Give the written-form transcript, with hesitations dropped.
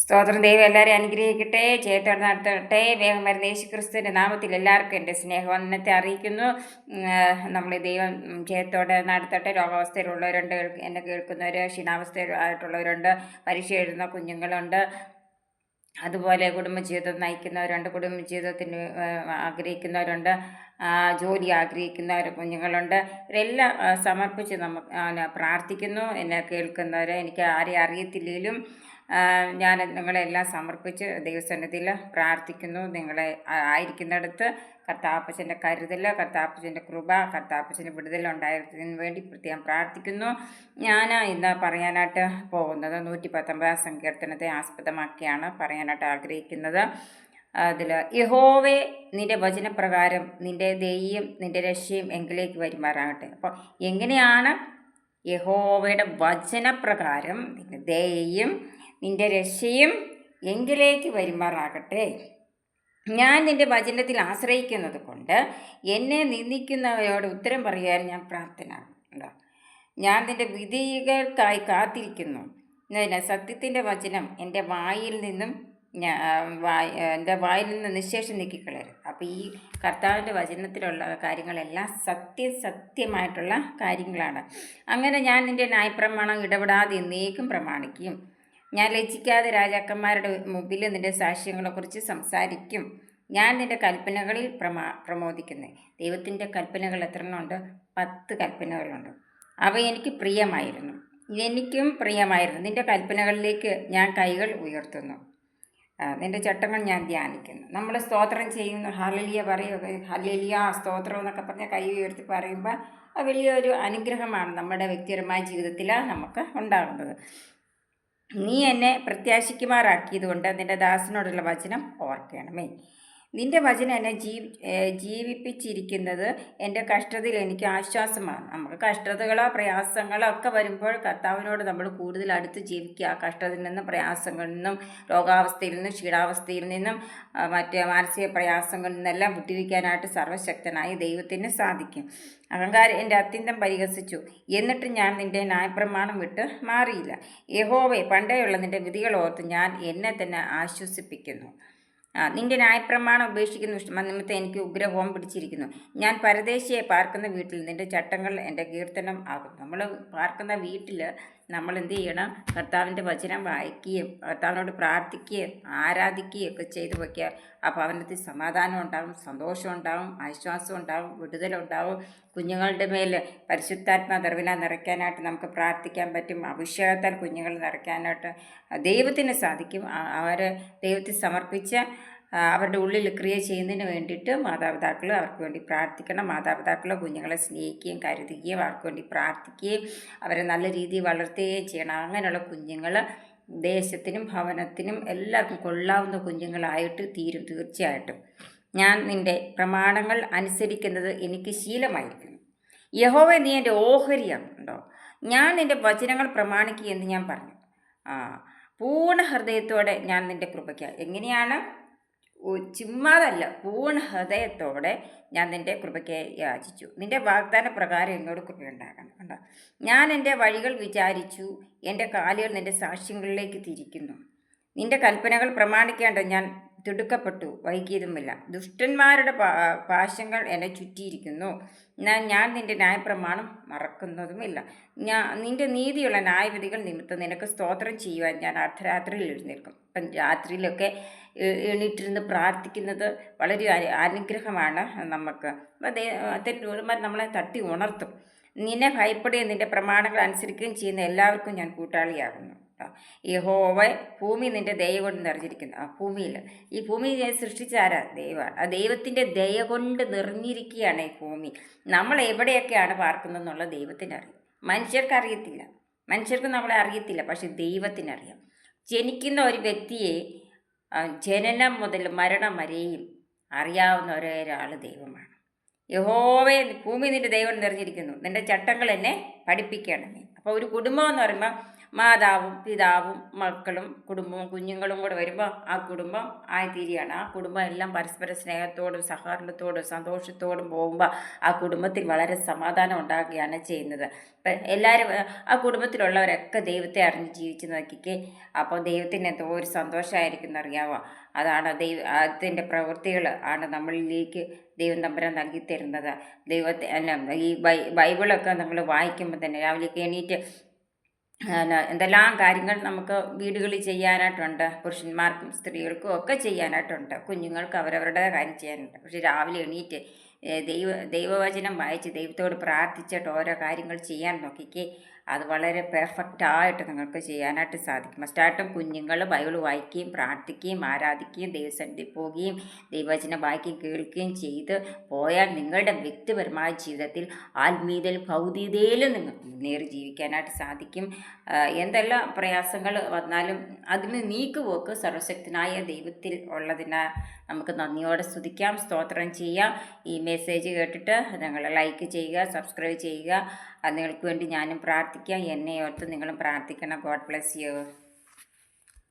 സ്തോത്രം. ദൈവം എല്ലാവരെയും അനുഗ്രഹിക്കട്ടെ, ചേത്തോടെ നടത്തട്ടെ. വേഗം വരുന്ന യേശു ക്രിസ്തുവിൻ്റെ നാമത്തിൽ എല്ലാവർക്കും എൻ്റെ സ്നേഹവന്ദനത്തെ അറിയിക്കുന്നു. നമ്മൾ ദൈവം ചേത്തോടെ നടത്തട്ടെ. രോഗാവസ്ഥയിലുള്ളവരുണ്ട്, എന്നെ കേൾക്കുന്നവർ, ക്ഷീണാവസ്ഥയിലായിട്ടുള്ളവരുണ്ട്, പരീക്ഷ എഴുതുന്ന കുഞ്ഞുങ്ങളുണ്ട്, അതുപോലെ കുടുംബജീവിതം നയിക്കുന്നവരുണ്ട്, കുടുംബജീവിതത്തിന് ആഗ്രഹിക്കുന്നവരുണ്ട്, ജോലി ആഗ്രഹിക്കുന്നവർ കുഞ്ഞുങ്ങളുണ്ട്. ഇവരെല്ലാം സമർപ്പിച്ച് നമുക്ക് പ്രാർത്ഥിക്കുന്നു. എന്നെ കേൾക്കുന്നവർ, എനിക്ക് ആരെയും അറിയത്തില്ലെങ്കിലും ഞാൻ നിങ്ങളെല്ലാം സമർപ്പിച്ച് ദൈവസന്നിധിയിൽ പ്രാർത്ഥിക്കുന്നു. നിങ്ങളെ ആയിരിക്കുന്നിടത്ത് കർത്താപ്പച്ചൻ്റെ കരുതൽ, കർത്താപ്പച്ചൻ്റെ കൃപ, കർത്താപ്പച്ചൻ്റെ വിടുതലുണ്ടായിരുന്നതിന് വേണ്ടി പ്രത്യേകം പ്രാർത്ഥിക്കുന്നു. ഞാൻ ഇന്ന് പറയാനായിട്ട് പോകുന്നത് 119 സങ്കീർത്തനത്തെ ആസ്പദമാക്കിയാണ് പറയാനായിട്ട് ആഗ്രഹിക്കുന്നത്. അതിൽ യഹോവേ നിൻ്റെ വചനപ്രകാരം നിൻ്റെ ദയയും നിൻ്റെ രക്ഷയും എങ്കിലേക്ക് വരുമാറാകട്ടെ. അപ്പോൾ എങ്ങനെയാണ് യഹോവയുടെ വചനപ്രകാരം നിൻ്റെ ദയയും നിൻ്റെ രക്ഷയും എങ്കിലേക്ക് വരുമാറാകട്ടെ? ഞാൻ നിൻ്റെ വചനത്തിൽ ആശ്രയിക്കുന്നത് കൊണ്ട് എന്നെ നിന്ദിക്കുന്നവരോട് ഉത്തരം പറയാൻ ഞാൻ പ്രാപ്തനാകുന്നുണ്ട്. ഞാൻ നിൻ്റെ വിധികൾക്കായി കാത്തിരിക്കുന്നു. സത്യത്തിൻ്റെ വചനം എൻ്റെ വായിൽ നിന്ന് നിശേഷം നീക്കിക്കളയരുത്. അപ്പോൾ ഈ കർത്താവിൻ്റെ വചനത്തിലുള്ള കാര്യങ്ങളെല്ലാം സത്യമായിട്ടുള്ള കാര്യങ്ങളാണ്. അങ്ങനെ ഞാൻ നിൻ്റെ ന്യായപ്രമാണം ഇടപെടാതെ എന്നേക്കും പ്രമാണിക്കും. ഞാൻ ലജ്ജിക്കാതെ രാജാക്കന്മാരുടെ മുമ്പിൽ നിൻ്റെ സാക്ഷ്യങ്ങളെക്കുറിച്ച് സംസാരിക്കും. ഞാൻ നിൻ്റെ കൽപ്പനകളിൽ പ്രമോദിക്കുന്നു. ദൈവത്തിൻ്റെ കൽപ്പനകൾ എത്രണ്ണമുണ്ട്? 10 കൽപ്പനകളുണ്ട്. അവ എനിക്ക് പ്രിയമായിരുന്നു, എനിക്കും പ്രിയമായിരുന്നു. നിൻ്റെ കൽപ്പനകളിലേക്ക് ഞാൻ കൈകൾ ഉയർത്തുന്നു, നിൻ്റെ ചട്ടങ്ങൾ ഞാൻ ധ്യാനിക്കുന്നു. നമ്മൾ സ്തോത്രം ചെയ്യുന്നു, ഹല്ലേലൂയ പറയുക, ഹല്ലേലൂയ സ്തോത്രം എന്നൊക്കെ പറഞ്ഞാൽ കൈ ഉയർത്തി പറയുമ്പോൾ അത് വലിയൊരു അനുഗ്രഹമാണ് നമ്മുടെ വ്യക്തിപരമായ ജീവിതത്തിൽ നമുക്ക് ഉണ്ടാകുന്നത്. നീ എന്നെ പ്രത്യാശിക്കുമാറാക്കിയതുകൊണ്ട് നിൻ്റെ ദാസനോടുള്ള വചനം ഓർക്കണമേ. നിൻ്റെ വചനം എന്നെ ജീവിപ്പിച്ചിരിക്കുന്നത് എൻ്റെ കഷ്ടതയിൽ എനിക്ക് ആശ്വാസമാണ്. നമുക്ക് കഷ്ടതകളോ പ്രയാസങ്ങളോ ഒക്കെ വരുമ്പോൾ കർത്താവിനോട് നമ്മൾ കൂടുതൽ അടുത്ത് ജീവിക്കുക. ആ കഷ്ടതയിൽ നിന്നും പ്രയാസങ്ങളിൽ നിന്നും രോഗാവസ്ഥയിൽ നിന്നും ക്ഷീണാവസ്ഥയിൽ നിന്നും മറ്റ് മാനസിക പ്രയാസങ്ങളിൽ നിന്നെല്ലാം വിട്ടുവയ്ക്കാനായിട്ട് സർവശക്തനായ ദൈവത്തിന് സാധിക്കും. അഹങ്കാരം എൻ്റെ അത്യന്തം പരിഹസിച്ചു, എന്നിട്ട് ഞാൻ നിൻ്റെ ന്യായപ്രമാണം വിട്ട് മാറിയില്ല. യഹോവേ, പണ്ടേയുള്ള നിൻ്റെ വിധികൾ ഓർത്ത് ഞാൻ എന്നെ തന്നെ ആശ്വസിപ്പിക്കുന്നു. നിൻ്റെ ന്യായപ്രമാണം ഉപേക്ഷിക്കുന്ന നിമിത്തം എനിക്ക് ഉഗ്രഹോം പിടിച്ചിരിക്കുന്നു. ഞാൻ പരദേശിയെ പാർക്കുന്ന വീട്ടിൽ നിൻ്റെ ചട്ടങ്ങൾ എൻ്റെ കീർത്തനം ആകും. നമ്മൾ പാർക്കുന്ന വീട്ടിൽ നമ്മൾ എന്ത് ചെയ്യണം? കർത്താവിൻ്റെ വചനം വായിക്കുകയും കർത്താവിനോട് പ്രാർത്ഥിക്കുകയും ആരാധിക്കുകയും ഒക്കെ ചെയ്തു വയ്ക്കുക. ആ ഭവനത്തിൽ സമാധാനം ഉണ്ടാകും, സന്തോഷം ഉണ്ടാകും, ആശ്വാസം ഉണ്ടാകും, വിടുതലുണ്ടാകും. കുഞ്ഞുങ്ങളുടെ മേൽ പരിശുദ്ധാത്മാ നിറവിനാൽ നിറയ്ക്കാനായിട്ട് നമുക്ക് പ്രാർത്ഥിക്കാൻ പറ്റും. അഭിഷേകത്താൽ കുഞ്ഞുങ്ങൾ നിറയ്ക്കാനായിട്ട് ദൈവത്തിന് സാധിക്കും. അവർ ദൈവത്തിൽ സമർപ്പിച്ച് അവരുടെ ഉള്ളിൽ ക്രിയ ചെയ്യുന്നതിന് വേണ്ടിയിട്ട് മാതാപിതാക്കൾ അവർക്ക് വേണ്ടി പ്രാർത്ഥിക്കണം. മാതാപിതാക്കൾ കുഞ്ഞുങ്ങളെ സ്നേഹിക്കുകയും കരുതുകയും അവർക്ക് വേണ്ടി പ്രാർത്ഥിക്കുകയും അവരെ നല്ല രീതിയിൽ വളർത്തുകയും ചെയ്യണം. അങ്ങനെയുള്ള കുഞ്ഞുങ്ങൾ ദേശത്തിനും ഭവനത്തിനും എല്ലാവർക്കും കൊള്ളാവുന്ന കുഞ്ഞുങ്ങളായിട്ട് തീരും. തീർച്ചയായിട്ടും ഞാൻ നിൻ്റെ പ്രമാണങ്ങൾ അനുസരിക്കുന്നത് എനിക്ക് ശീലമായിരിക്കുന്നു. യഹോവേ, നീ എൻ്റെ ഓഹരിയാണോ? ഞാൻ നിൻ്റെ വചനങ്ങൾ പ്രമാണിക്കുകയെന്ന് ഞാൻ പറഞ്ഞു. പൂർണ്ണ ഹൃദയത്തോടെ ഞാൻ നിൻ്റെ കൃപയ്ക്ക്. എങ്ങനെയാണ്? ചുമ്മാതല്ല, പൂർണ്ണ ഹൃദയത്തോടെ ഞാൻ നിൻ്റെ കൃപയ്ക്ക് യാചിച്ചു. നിൻ്റെ വാഗ്ദാന പ്രകാരം എന്നോട് കൃപയുണ്ടാകണം. കണ്ടോ? ഞാൻ എൻ്റെ വഴികൾ വിചാരിച്ചു, എൻ്റെ കാലുകൾ നിൻ്റെ സാക്ഷ്യങ്ങളിലേക്ക് തിരിക്കുന്നു. നിൻ്റെ കൽപ്പനകൾ പ്രമാണിക്കേണ്ട ഞാൻ തിടുക്കപ്പെട്ടു, വൈകിയതുമില്ല. ദുഷ്ടന്മാരുടെ പാശങ്ങൾ എന്നെ ചുറ്റിയിരിക്കുന്നു. ഞാൻ നിൻ്റെ ന്യായപ്രമാണം മറക്കുന്നതുമില്ല. നിൻ്റെ നീതിയുള്ള ന്യായവിധികൾ നിമിത്തം നിനക്ക് സ്തോത്രം ചെയ്യുവാൻ ഞാൻ അർദ്ധരാത്രിയിൽ എഴുന്നേൽക്കും. ഇപ്പം രാത്രിയിലൊക്കെ എണീറ്റിരുന്ന് പ്രാർത്ഥിക്കുന്നത് വളരെ അനുഗ്രഹമാണ് നമുക്ക്. തെറ്റുമ്പോൾ നമ്മളെ തട്ടി ഉണർത്തും. നിന്നെ ഭയപ്പെടുകയും നിൻ്റെ പ്രമാണങ്ങൾ അനുസരിക്കുകയും ചെയ്യുന്ന എല്ലാവർക്കും ഞാൻ കൂട്ടാളിയാകുന്നു. യഹോവ, ഭൂമി നിൻ്റെ ദയ കൊണ്ട് നിറഞ്ഞിരിക്കുന്നു. ഭൂമിയിൽ, ഈ ഭൂമി സൃഷ്ടിച്ച ആരാ? ദൈവമാണ്. ആ ദൈവത്തിൻ്റെ ദയ കൊണ്ട് നിറഞ്ഞിരിക്കുകയാണ് ഈ ഭൂമി. നമ്മൾ എവിടെയൊക്കെയാണ് പാർക്കുന്നതെന്നുള്ള ദൈവത്തിന് അറിയാം. മനുഷ്യർക്ക് അറിയത്തില്ല, മനുഷ്യർക്ക് നമ്മളെ അറിയത്തില്ല, പക്ഷെ ദൈവത്തിനറിയാം. ജനിക്കുന്ന ഒരു വ്യക്തിയെ ജനനം മുതൽ മരണം വരെയും അറിയാവുന്ന ഒരാൾ ദൈവമാണ്. യഹോവേ, ഭൂമി നിൻ്റെ ദൈവം നിറഞ്ഞിരിക്കുന്നു, നിൻ്റെ ചട്ടങ്ങൾ എന്നെ പഠിപ്പിക്കണമേ. അപ്പോൾ ഒരു കുടുംബം എന്ന് പറയുമ്പോൾ മാതാവും പിതാവും മക്കളും കുടുംബവും കുഞ്ഞുങ്ങളും കൂടെ വരുമ്പോൾ ആ കുടുംബം ആയിത്തീരുകയാണ്. ആ കുടുംബം എല്ലാം പരസ്പര സ്നേഹത്തോടും സഹകരണത്തോടും സന്തോഷത്തോടും പോകുമ്പോൾ ആ കുടുംബത്തിൽ വളരെ സമാധാനം ഉണ്ടാകുകയാണ് ചെയ്യുന്നത്. ഇപ്പം എല്ലാവരും ആ കുടുംബത്തിലുള്ളവരൊക്കെ ദൈവത്തെ അറിഞ്ഞ് ജീവിച്ച് നോക്കിക്കേ. അപ്പോൾ ദൈവത്തിന് എന്തോ ഒരു സന്തോഷമായിരിക്കും എന്നറിയാമോ? അതാണ് അതിൻ്റെ പ്രവൃത്തികൾ ആണ് നമ്മളിലേക്ക് ദൈവം തമ്പുരാൻ നൽകി തരുന്നത്. ദൈവത്തെ ഈ ബൈബിളൊക്കെ നമ്മൾ വായിക്കുമ്പോൾ തന്നെ രാവിലെയൊക്കെ എണീറ്റ് എന്തെല്ലാം കാര്യങ്ങൾ നമുക്ക് വീടുകളിൽ ചെയ്യാനായിട്ടുണ്ട്. പുരുഷന്മാർക്കും സ്ത്രീകൾക്കും ഒക്കെ ചെയ്യാനായിട്ടുണ്ട്. കുഞ്ഞുങ്ങൾക്ക് അവരവരുടെ കാര്യം ചെയ്യാനുണ്ട്. പക്ഷെ രാവിലെ എണീറ്റ് ദൈവവചനം വായിച്ച് ദൈവത്തോട് പ്രാർത്ഥിച്ചിട്ട് ഓരോ കാര്യങ്ങൾ ചെയ്യാൻ നോക്കിക്കേ. അത് വളരെ പെർഫെക്റ്റായിട്ട് നിങ്ങൾക്ക് ചെയ്യാനായിട്ട് സാധിക്കും. മസ്റ്റായിട്ടും കുഞ്ഞുങ്ങൾ ബൈബിൾ വായിക്കുകയും പ്രാർത്ഥിക്കുകയും ആരാധിക്കുകയും ദൈവസന്നിധി പോവുകയും ദൈവവചനം വായിക്കുകയും കേൾക്കുകയും ചെയ്ത് പോയാൽ നിങ്ങളുടെ വ്യക്തിപരമായ ജീവിതത്തിൽ ആത്മീയതയിലും ഭൗതികതയിലും നിങ്ങൾക്ക് മുന്നേറി ജീവിക്കാനായിട്ട് സാധിക്കും. എന്തെല്ലാം പ്രയാസങ്ങൾ വന്നാലും അതിന് നീക്കുപോക്ക് സർവശക്തനായ ദൈവത്തിൽ ഉള്ളതിനാൽ നമുക്ക് നന്ദിയോടെ സ്തുതിക്കാം, സ്തോത്രം ചെയ്യാം. ഈ മെസ്സേജ് കേട്ടിട്ട് നിങ്ങൾ ലൈക്ക് ചെയ്യുക, സബ്സ്ക്രൈബ് ചെയ്യുക. നിങ്ങൾക്ക് വേണ്ടി ഞാനും പ്രാർത്ഥിക്കാം. എന്നെ ഓർത്ത് നിങ്ങളും പ്രാർത്ഥിക്കണം. God bless you.